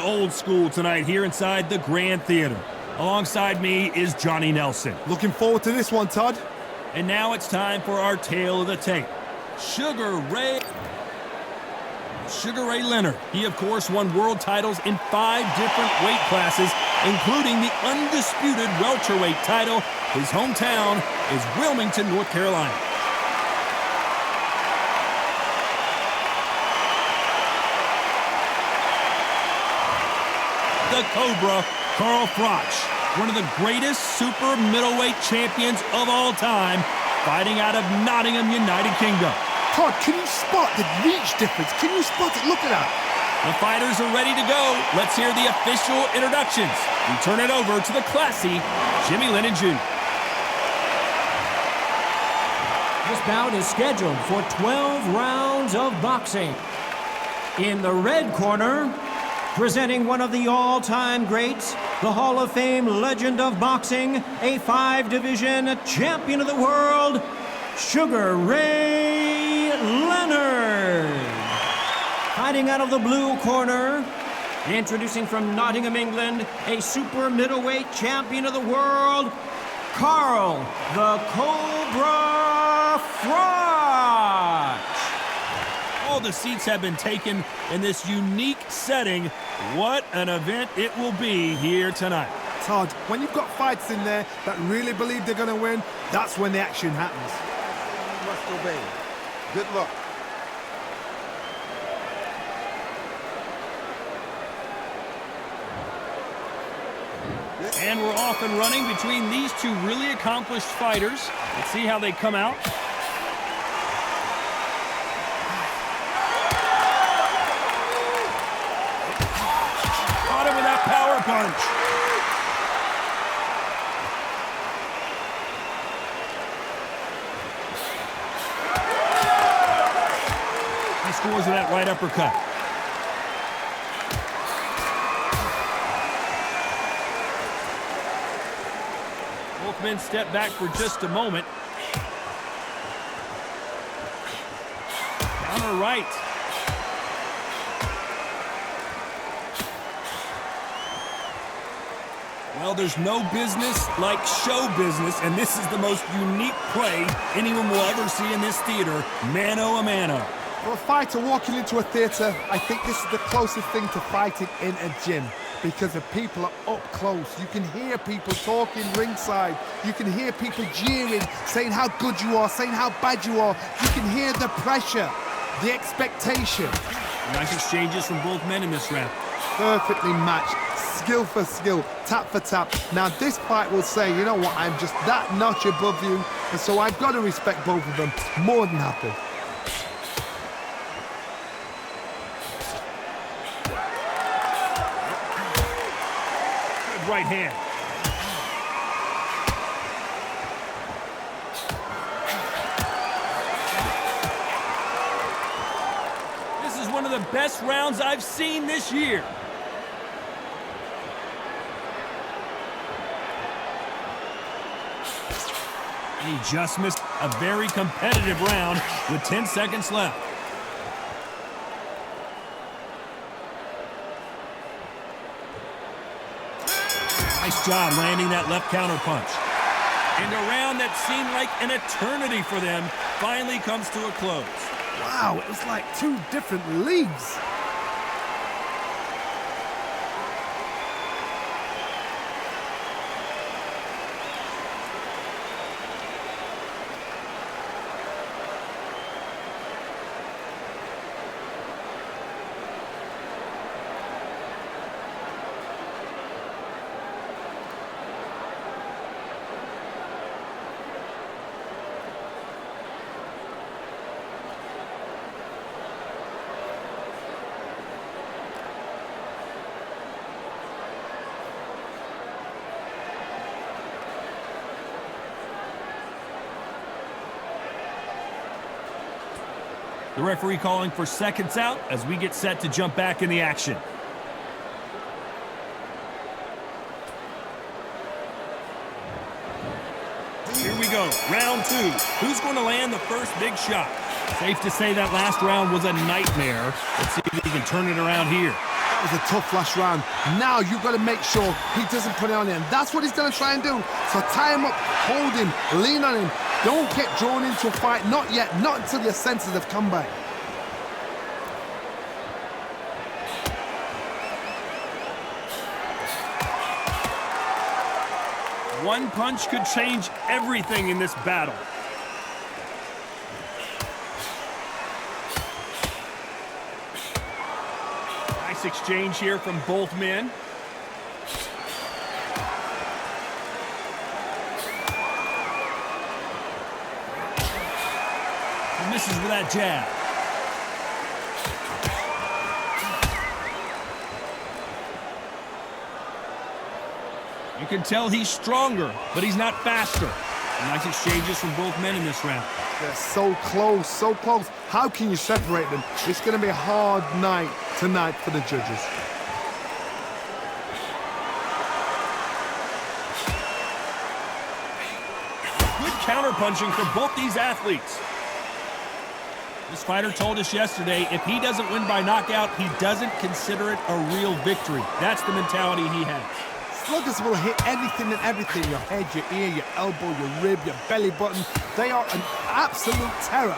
Old school tonight here inside the Grand Theater. Alongside me is Johnny Nelson. Looking forward to this one, Todd. And now it's time for our tale of the tape. Sugar Ray Leonard. He, of course, won world titles in 5 different weight classes, including the undisputed welterweight title. His hometown is Wilmington, North Carolina. The Cobra, Carl Froch, one of the greatest super middleweight champions of all time, fighting out of Nottingham, United Kingdom. Todd, can you spot the reach difference? Can you spot it? Look at that. The fighters are ready to go. Let's hear the official introductions. We turn it over to the classy Jimmy Lennon Jr. This bout is scheduled for 12 rounds of boxing. In the red corner, presenting one of the all-time greats, the Hall of Fame legend of boxing, a 5-division champion of the world, Sugar Ray Leonard. Fighting out of the blue corner, introducing from Nottingham, England, a super middleweight champion of the world, Carl the Cobra Froch. All the seats have been taken in this unique setting. What an event it will be here tonight. Todd, when you've got fights in there that really believe they're going to win, that's when the action happens. You must obey. Good luck. And we're off and running between these two really accomplished fighters. Let's see how they come out. Caught him with that power punch. He scores with that right uppercut. Both men step back for just a moment. Counter right. Well, there's no business like show business, and this is the most unique play anyone will ever see in this theater, mano a mano. For a fighter walking into a theatre, I think this is the closest thing to fighting in a gym, because the people are up close. You can hear people talking ringside. You can hear people jeering, saying how good you are, saying how bad you are. You can hear the pressure, the expectation. Nice exchanges from both men in this round. Perfectly matched, skill for skill, tap for tap. Now this fight will say, you know what, I'm just that notch above you, and so I've got to respect both of them. More than happy. Right hand. This is one of the best rounds I've seen this year. He just missed a very competitive round with 10 seconds left. Nice job landing that left counter punch. And a round that seemed like an eternity for them finally comes to a close. Wow, it was like 2 different leagues. The referee calling for seconds out as we get set to jump back in the action. Here we go, round 2. Who's going to land the first big shot? Safe to say that last round was a nightmare. Let's see if we can turn it around here. That was a tough last round. Now you've got to make sure he doesn't put it on him. That's what he's going to try and do. So tie him up, hold him, lean on him. Don't get drawn into a fight. Not yet. Not until your senses have come back. One punch could change everything in this battle. Nice exchange here from both men. He misses with that jab. You can tell he's stronger, but he's not faster. Nice exchanges from both men in this round. They're so close, so close. How can you separate them? It's going to be a hard night tonight for the judges. Good counter-punching from both these athletes. This fighter told us yesterday, if he doesn't win by knockout, he doesn't consider it a real victory. That's the mentality he has. Sluggers will hit anything and everything. Your head, your ear, your elbow, your rib, your belly button. They are an absolute terror.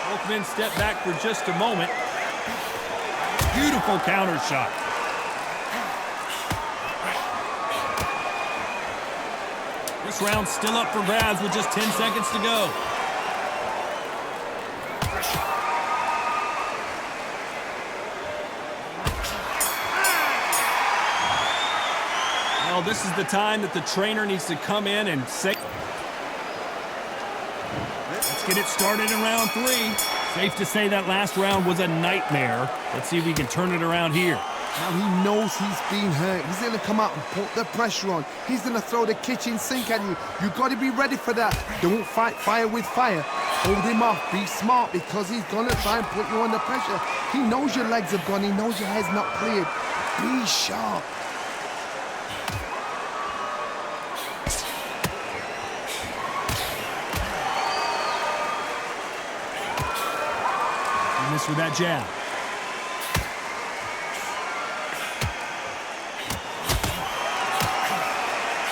Both men step back for just a moment. Beautiful counter shot. This round's still up for grabs with just 10 seconds to go. Well, this is the time that the trainer needs to come in and say, let's get it started in round 3. Safe to say that last round was a nightmare. Let's see if we can turn it around here. Now he knows he's been hurt. He's going to come out and put the pressure on. He's going to throw the kitchen sink at you. You've got to be ready for that. Don't fight fire with fire. Hold him off. Be smart because he's going to try and put you under pressure. He knows your legs have gone. He knows your head's not cleared. Be sharp. Miss with that jab.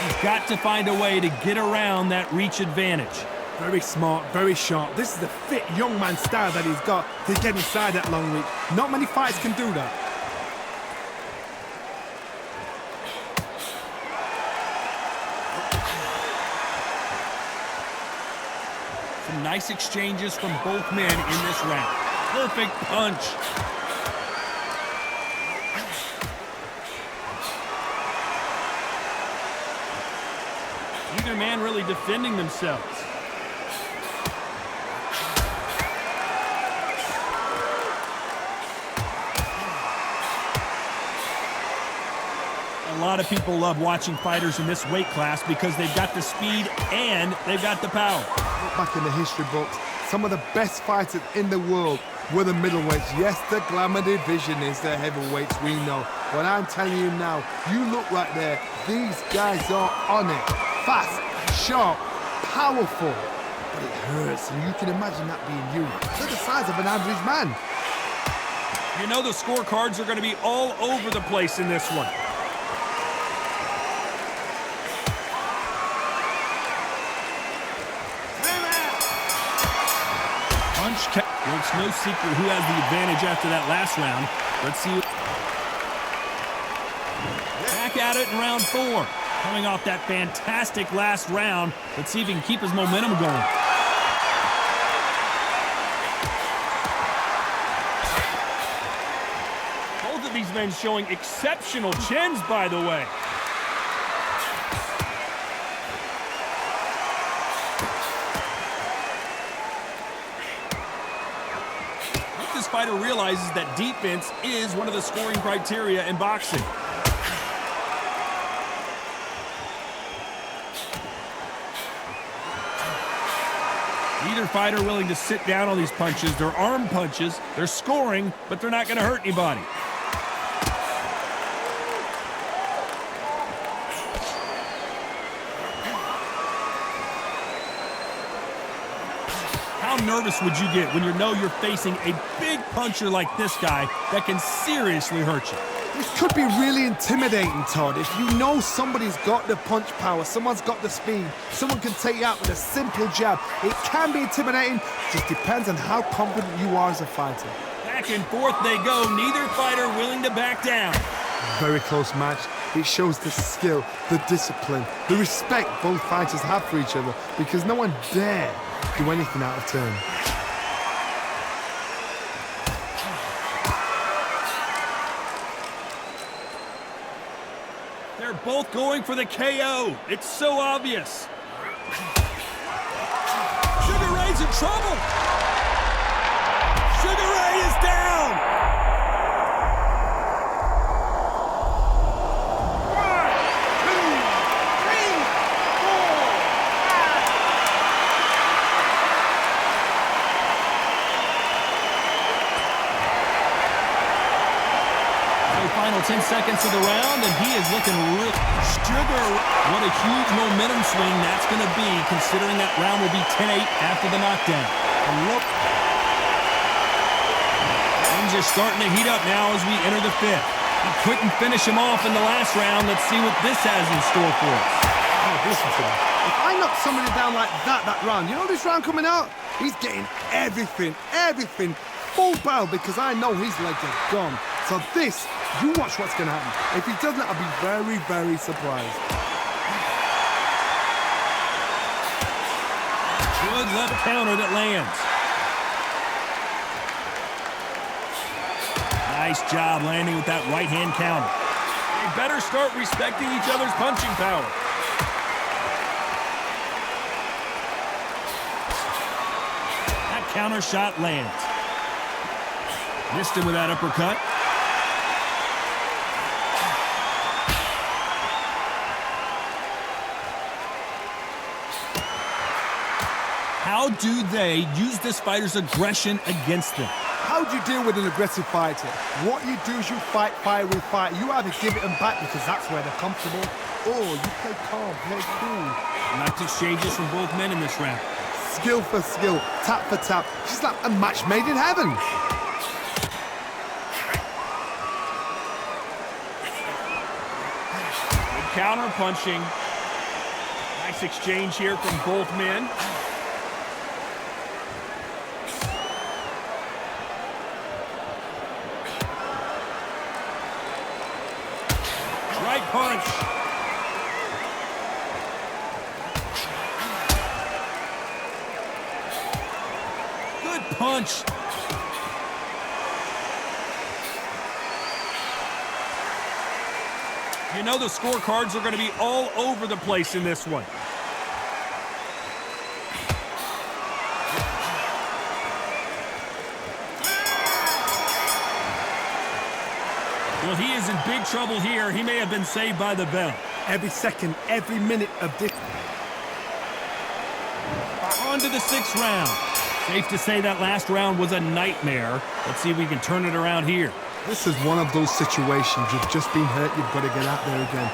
He's got to find a way to get around that reach advantage. Very smart, very sharp. This is the fit young man style that he's got to get inside that long reach. Not many fighters can do that. Some nice exchanges from both men in this round. Perfect punch. Neither man really defending themselves. A lot of people love watching fighters in this weight class because they've got the speed and they've got the power. Look back in the history books, some of the best fighters in the world were the middleweights. Yes, the glamour division is the heavyweights, we know. But I'm telling you now, you look right there, these guys are on it. Fast, sharp, powerful. But it hurts, and you can imagine that being you. They're the size of an average man. You know the scorecards are going to be all over the place in this one. Well, it's no secret who has the advantage after that last round. Let's see. Back at it in round 4. Coming off that fantastic last round. Let's see if he can keep his momentum going. Both of these men showing exceptional chins, by the way. Fighter realizes that defense is one of the scoring criteria in boxing. Neither fighter willing to sit down on these punches. They're arm punches, they're scoring, but they're not going to hurt anybody. How nervous would you get when you know you're facing a big puncher like this guy that can seriously hurt you? This could be really intimidating, Todd. If you know somebody's got the punch power, someone's got the speed, someone can take you out with a simple jab, it can be intimidating. Just depends on how confident you are as a fighter. Back and forth they go, neither fighter willing to back down. Very close match. It shows the skill, the discipline, the respect both fighters have for each other, because no one dare do anything out of turn. They're both going for the KO. It's so obvious. Sugar Ray's in trouble. Sugar Ray is down. Final 10 seconds of the round, and he is looking real. Sugar, what a huge momentum swing that's going to be, considering that round will be 10-8 after the knockdown. And look, things are starting to heat up now as we enter the fifth. He couldn't finish him off in the last round. Let's see what this has in store for us. Oh, listen to me. If I knock somebody down like that round, you know this round coming out? He's getting everything, full barrel, because I know his legs are gone. So this, you watch what's going to happen. If he doesn't, I'll be very, very surprised. Good left counter that lands. Nice job landing with that right-hand counter. They better start respecting each other's punching power. That counter shot lands. Missed him with that uppercut. How do they use this fighter's aggression against them? How do you deal with an aggressive fighter? What you do is you fight fire with fire. You either give it them back because that's where they're comfortable, or you play calm, play cool. Nice exchanges from both men in this round. Skill for skill, tap for tap. Just like a match made in heaven. Good counter punching. Nice exchange here from both men. Right punch. Good punch. You know the scorecards are going to be all over the place in this one. Well, he is in big trouble here. He may have been saved by the bell. Every second, every minute of this. On to the sixth round. Safe to say that last round was a nightmare. Let's see if we can turn it around here. This is one of those situations. You've just been hurt. You've got to get out there again.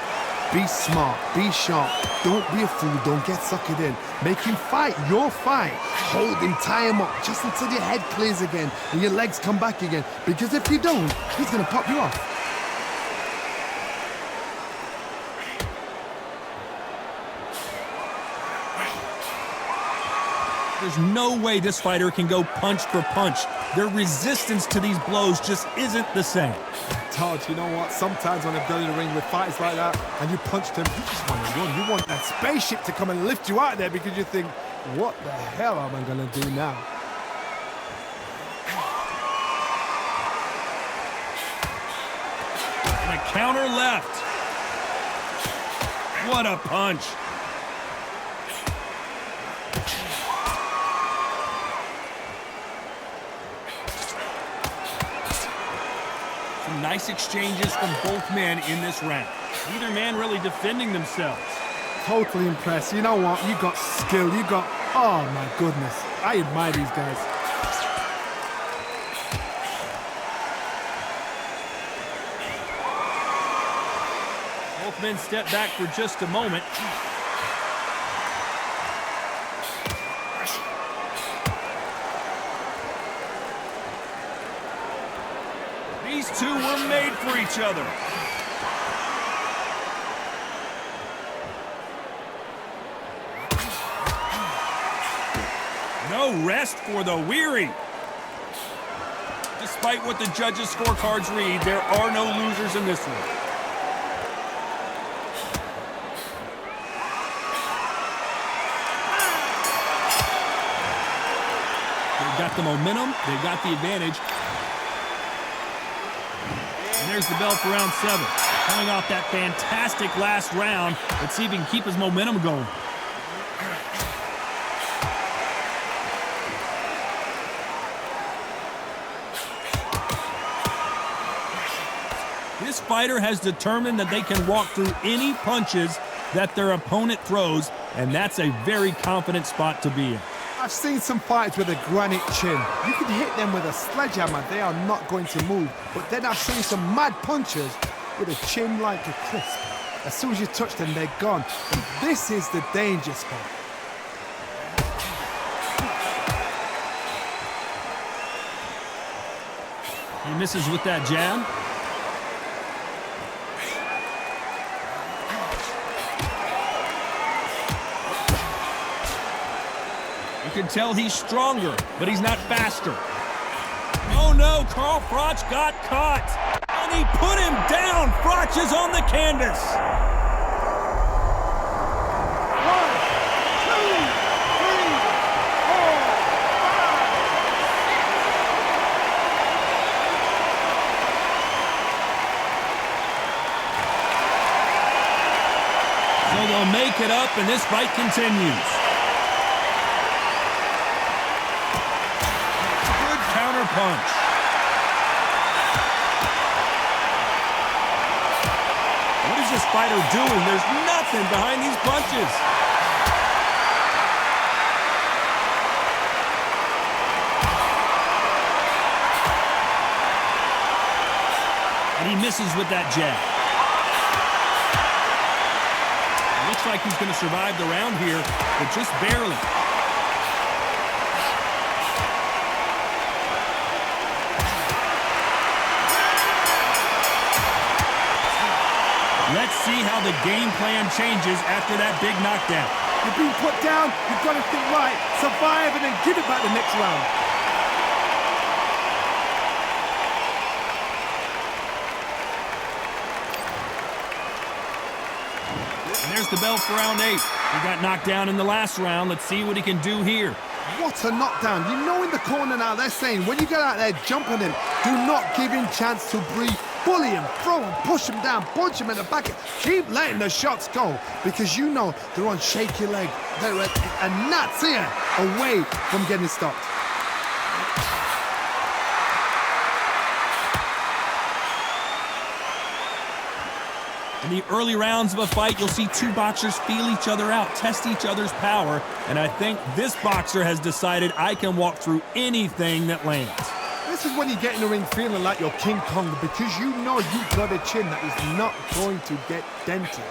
Be smart. Be sharp. Don't be a fool. Don't get suckered in. Make him fight your fight. Hold him, tie him up, just until your head clears again and your legs come back again. Because if you don't, he's going to pop you off. There's no way this fighter can go punch for punch. Their resistance to these blows just isn't the same. Todd, you know what? Sometimes when I've done in the ring with fights like that and you punched him, you just want to run. You want that spaceship to come and lift you out of there because you think, what the hell am I going to do now? And a counter left. What a punch. Some nice exchanges from both men in this round. Neither man really defending themselves. Totally impressed. You know what? You got skill. You got... Oh, my goodness. I admire these guys. Both men step back for just a moment. These two were made for each other. No rest for the weary. Despite what the judges' scorecards read, there are no losers in this one. They've got the momentum, they've got the advantage. And there's the bell for round 7. Coming off that fantastic last round. Let's see if he can keep his momentum going. This fighter has determined that they can walk through any punches that their opponent throws, and that's a very confident spot to be in. I've seen some fighters with a granite chin. You can hit them with a sledgehammer, they are not going to move. But then I've seen some mad punchers with a chin like a crisp. As soon as you touch them, they're gone. And this is the danger spot. He misses with that jab. You can tell he's stronger, but he's not faster. Oh no, Carl FROCH got caught. And he put him down. FROCH is on the canvas. 1, 2, 3, 4, 5. So they'll make it up, and this fight continues. Punch. What is this fighter doing? There's nothing behind these punches. And he misses with that jab. It looks like he's going to survive the round here, but just barely. Let's see how the game plan changes after that big knockdown. You've been put down, you've got to think right, survive and then give it back the next round. And there's the bell for round 8. He got knocked down in the last round. Let's see what he can do here. What a knockdown. You know in the corner now, they're saying, when you get out there jumping him, do not give him chance to breathe. Bully him, throw him, push him down, punch him in the back. Keep letting the shots go because you know they're on shaky leg. They're a gnat's ear away from getting stopped. In the early rounds of a fight, you'll see two boxers feel each other out, test each other's power, and I think this boxer has decided I can walk through anything that lands. This is when you get in the ring feeling like you're King Kong because you know you've got a chin that is not going to get dented.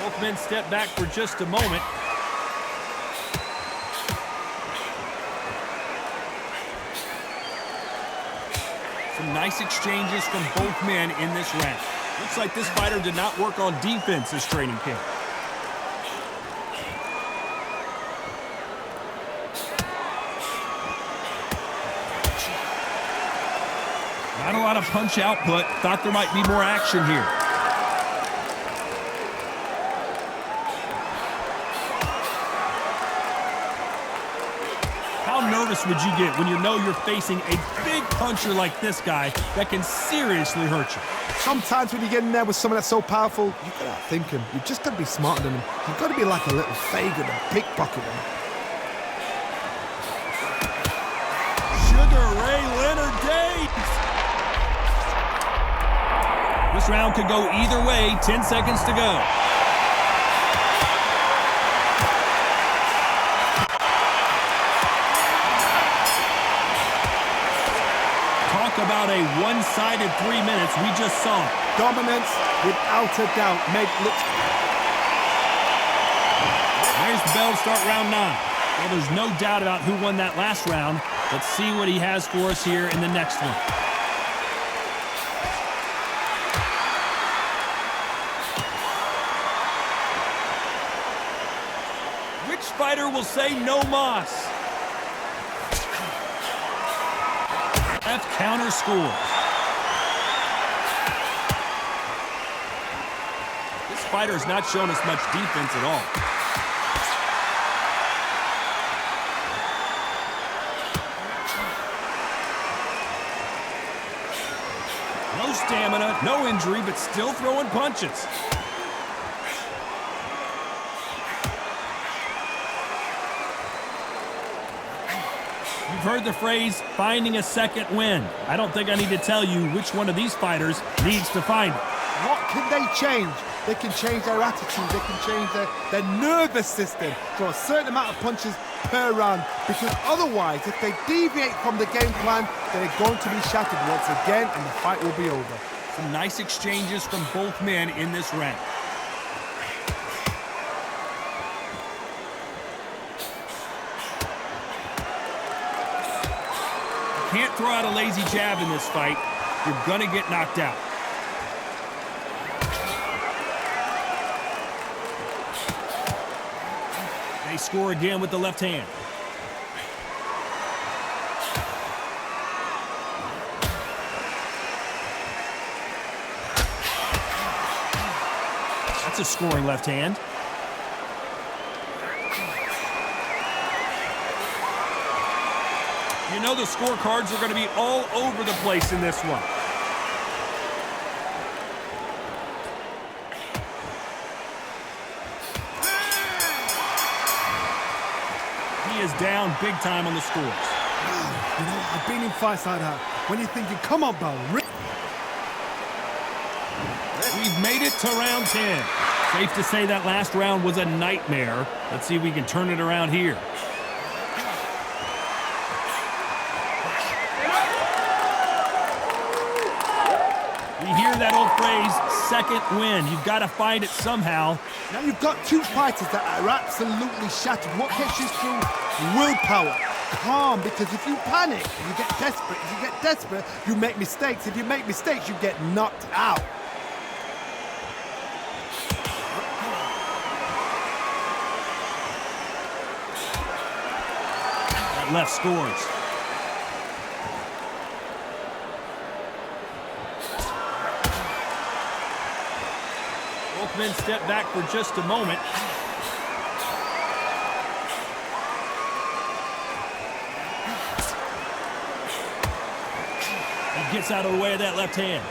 Both men step back for just a moment. Some nice exchanges from both men in this round. Looks like this fighter did not work on defense this training camp. Not a lot of punch output. Thought there might be more action here. How nervous would you get when you know you're facing a big puncher like this guy that can seriously hurt you? Sometimes when you get in there with someone that's so powerful, you've got to outthink him. You've just got to be smarter than him. You've got to be like a little Fagin and pickpocket him. Sugar Ray Leonard Days. This round could go either way. 10 seconds to go. Talk about a one-sided 3 minutes. We just saw it. Dominance, without a doubt, There's the bell to start round 9. Well, there's no doubt about who won that last round. Let's see what he has for us here in the next one. Which fighter will say no mas? F counter scores. This fighter has not shown us much defense at all. No stamina, no injury, but still throwing punches. You've heard the phrase, finding a second wind. I don't think I need to tell you which one of these fighters needs to find it. What can they change? They can change their attitude. They can change their nervous system. Throw a certain amount of punches per round. Because otherwise, if they deviate from the game plan, they're going to be shattered once again and the fight will be over. Some nice exchanges from both men in this round. You can't throw out a lazy jab in this fight. You're gonna get knocked out. They score again with the left hand. That's a scoring left hand. You know the scorecards are going to be all over the place in this one. He is down big time on the scores. You know, I've been in fights like that. When you're thinking, come on, Bell. We've made it to round 10. Safe to say that last round was a nightmare. Let's see if we can turn it around here. We hear that old phrase, second win. You've got to find it somehow. Now you've got two fighters that are absolutely shattered. What gets you through? Willpower. Calm, because if you panic, you get desperate. If you get desperate, you make mistakes. If you make mistakes, you get knocked out. That left scores. Both men step back for just a moment. He gets out of the way of that left hand.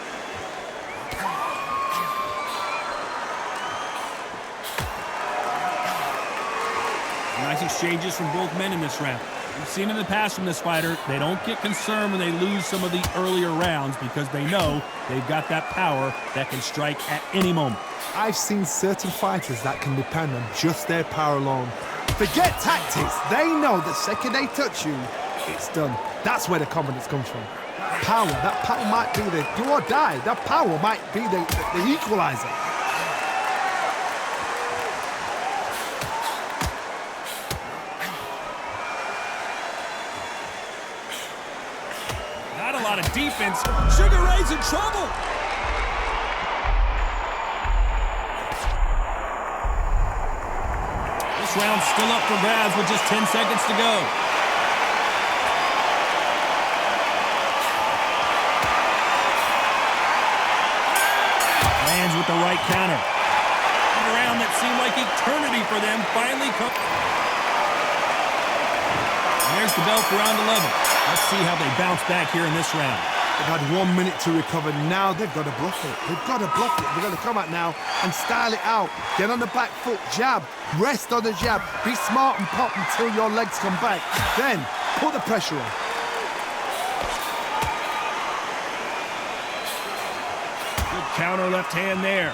Nice exchanges from both men in this round. We've seen in the past from this fighter, they don't get concerned when they lose some of the earlier rounds because they know they've got that power that can strike at any moment. I've seen certain fighters that can depend on just their power alone. Forget tactics. They know the second they touch you, it's done. That's where the confidence comes from. Power. That power might be the do or die. That power might be the equalizer. Not a lot of defense. Sugar Ray's in trouble. This round's still up for grabs with just 10 seconds to go. Lands with the right counter. A round that seemed like eternity for them finally comes. There's the bell for round 11. Let's see how they bounce back here in this round. They've had 1 minute to recover. Now they've got to bluff it. They've got to bluff it. They've got to come out now and style it out. Get on the back foot, jab, rest on the jab. Be smart and pop until your legs come back. Then put the pressure on. Good counter left hand there.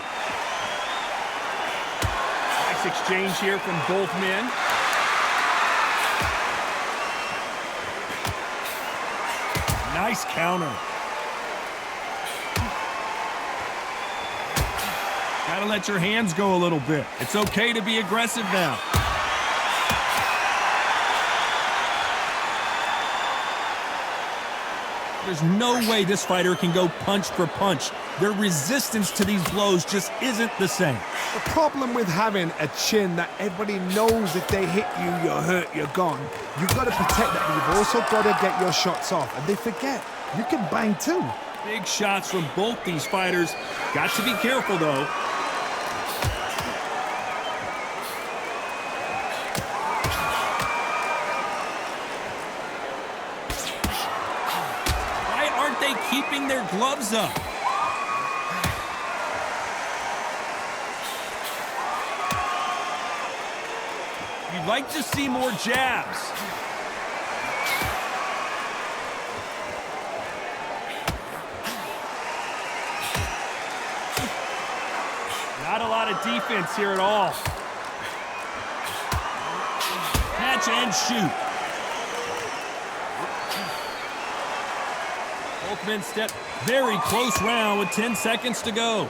Nice exchange here from both men. Nice counter. Gotta let your hands go a little bit. It's okay to be aggressive now. There's no way this fighter can go punch for punch. Their resistance to these blows just isn't the same. The problem with having a chin that everybody knows if they hit you, you're hurt, you're gone. You've got to protect that, but you've also got to get your shots off. And they forget, you can bang too. Big shots from both these fighters. Got to be careful, though. Why aren't they keeping their gloves up? You'd like to see more jabs. Not a lot of defense here at all. Catch and shoot. Both men step very close round with 10 seconds to go.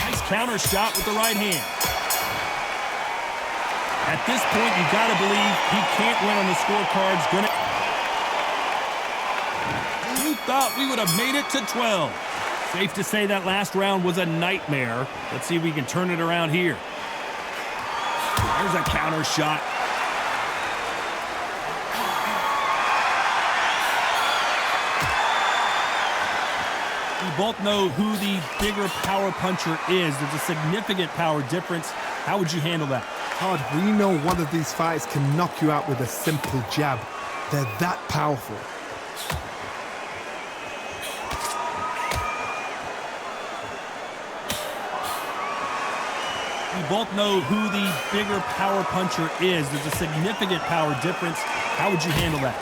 Nice counter shot with the right hand. At this point, you gotta believe he can't win on the scorecards. Who thought we would have made it to 12? Safe to say that last round was a nightmare. Let's see if we can turn it around here. There's a counter shot. We both know who the bigger power puncher is. There's a significant power difference. How would you handle that? Todd, we know one of these fighters can knock you out with a simple jab. They're that powerful. We both know who the bigger power puncher is. There's a significant power difference. How would you handle that?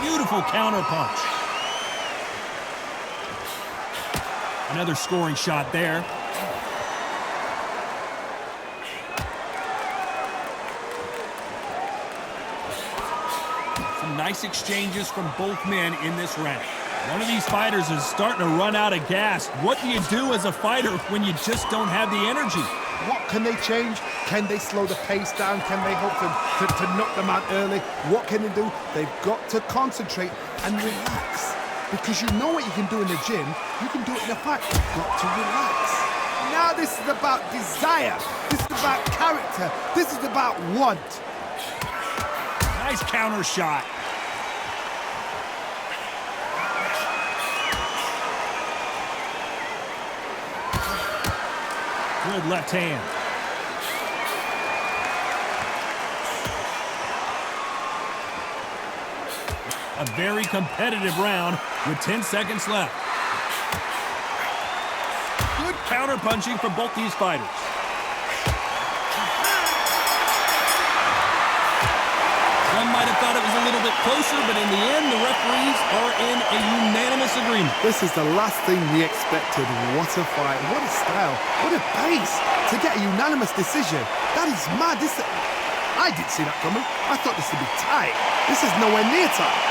Beautiful counter punch. Another scoring shot there. Some nice exchanges from both men in this round. One of these fighters is starting to run out of gas. What do you do as a fighter when you just don't have the energy? What can they change? Can they slow the pace down? Can they hope to knock them out early? What can they do? They've got to concentrate and relax. Because you know what you can do in the gym, you can do it in a fight. You've got to relax. Now this is about desire. This is about character. This is about want. Nice counter shot. Good left hand. A very competitive round with 10 seconds left. Good counter punching from both these fighters. Some might have thought it was a little bit closer, but in the end, the referees are in a unanimous agreement. This is the last thing we expected. What a fight, what a style, what a pace to get a unanimous decision. That is mad. I didn't see that coming. I thought this would be tight. This is nowhere near tight.